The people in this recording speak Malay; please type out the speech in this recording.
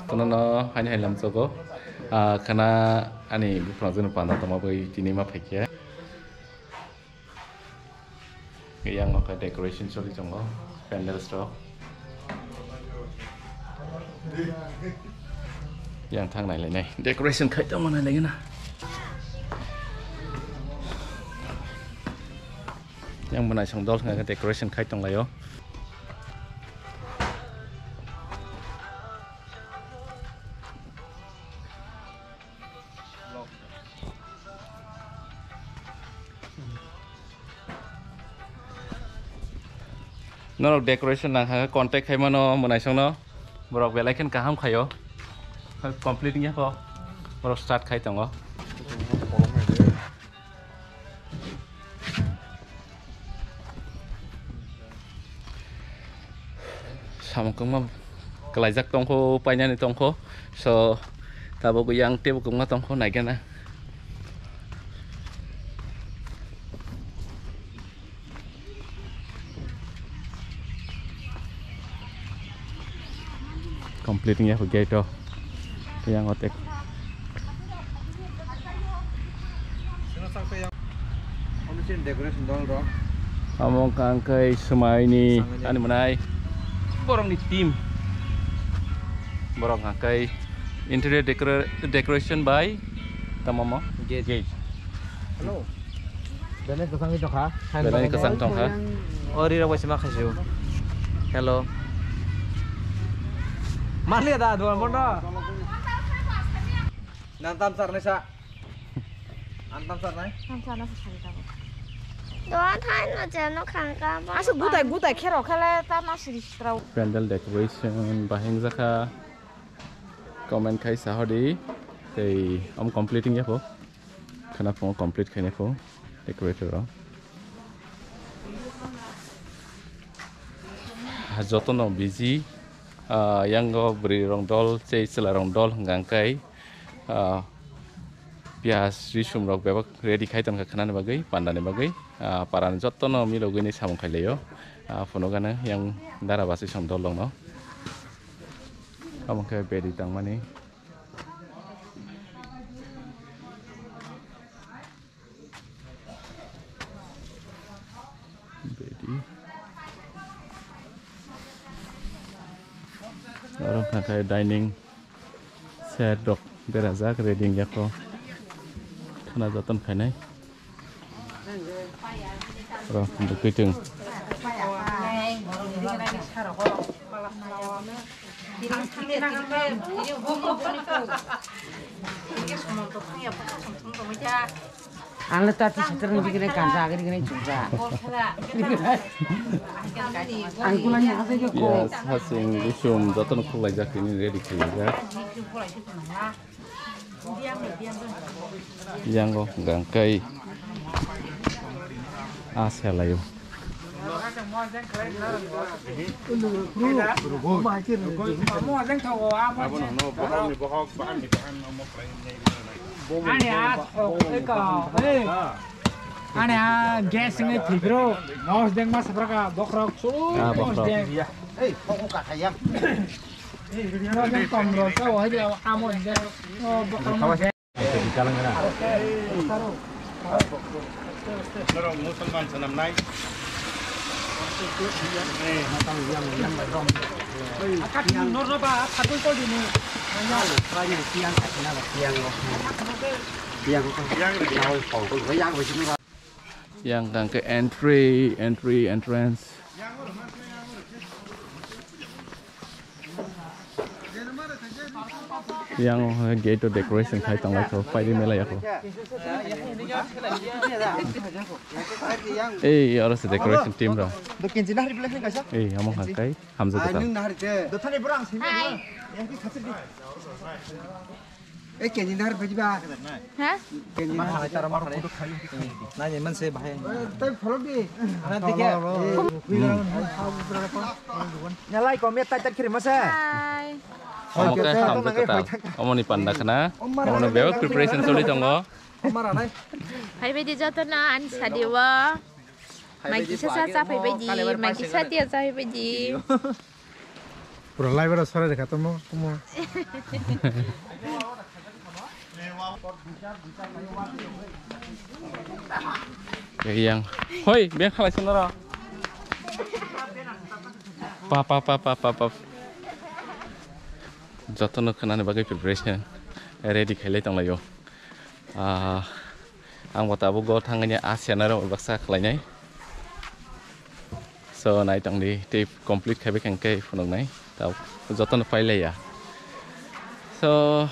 Tono hanya hilam soko. Karena ani bukan zona pantai tama boy tini ma pekya. Yang apa decoration soli jongo, pandal store. Yang thang này lại này, decoration khách trong này lấy nè. Yang bên này xong đó là cái decoration khách trong này đó. Nó decoration là cái contact hay mà nó bên này xong nó, bảo về lại cái cá không khai đó. Complete nya po. Baru start khai tong lo. Sama kung ma kalajak tong ko panya ni tong ko. So tabo ko yang tebo kung ma tong ko nai kana. Complete nya ko gate yang otek. Among kangkai semua ini anu menai borong di tim. Borong kangkai interior decoration by tamamo gate. Hello. Dane kesang itu kah? Dane kesang tong kah? Ori ra wasi makasih. Hello. Mali ada dua mondo. Nantam sar nesa. Antam sar nai. Antam sar nesa. Doan thay nó chơi nó khăn cam. Asu gutai kero kele ta masih strau. Pandal decoration baheng zaka comment khai sahodi thì ông completing ya po. Kana po complete khai po decorator ro. Hajoto no busy yang go beri rong dol cei selarong dol ngangkai pias risum rok bebak ready khai ton khana bagai pandane bagai paran jotto no mi logini samong khaileyo fono gana yang dara basi som dol long no among khai bedi tang mani bedi orang khai dining set dok berazak reading jako khana joton khai nai rồi được quy trình An letak di seterang di kene kanca di kene juga. An kulanya asa joko. Yes, hasing isum joton khulai jak ini ready khai yang go gangkai aselayo Ane gas ini tigro, mau sedang mas berapa bokrok sulu, kok kakayam. Mau sedang tomro, so aja amon deh, bokrok. di kalang na Pero musulman sa namnay. Akat nor ba, patul ko din eh. Kaya tiang na tiang ko. Tiang ko. Tiang ko. Kaya ko sini. yang gang ke entrance yang gate decoration khai tang lai ko pai di mela ya ko orang se decoration team ro among kai hamza kata Hah? Nanya man se bahaya. Nyalai komen tak kirim masa. Hai. among kai hamza kata among ni panda kana among bewak preparation soli tongo Hai bedi jatona an sadiwa. Mai kisah sa pai bedi, mai kisah dia sa pai bedi. Pura live ada suara dekat temu. Yang, hoi, biar kalah senara. Pap. Jotono kenane bagai preparation, ready kali tang layo. Ang bata bu go tangannya Asia nara baksa kalanya. So naik tang di tape complete kabe kengke phone nai. Tau jotono file ya. So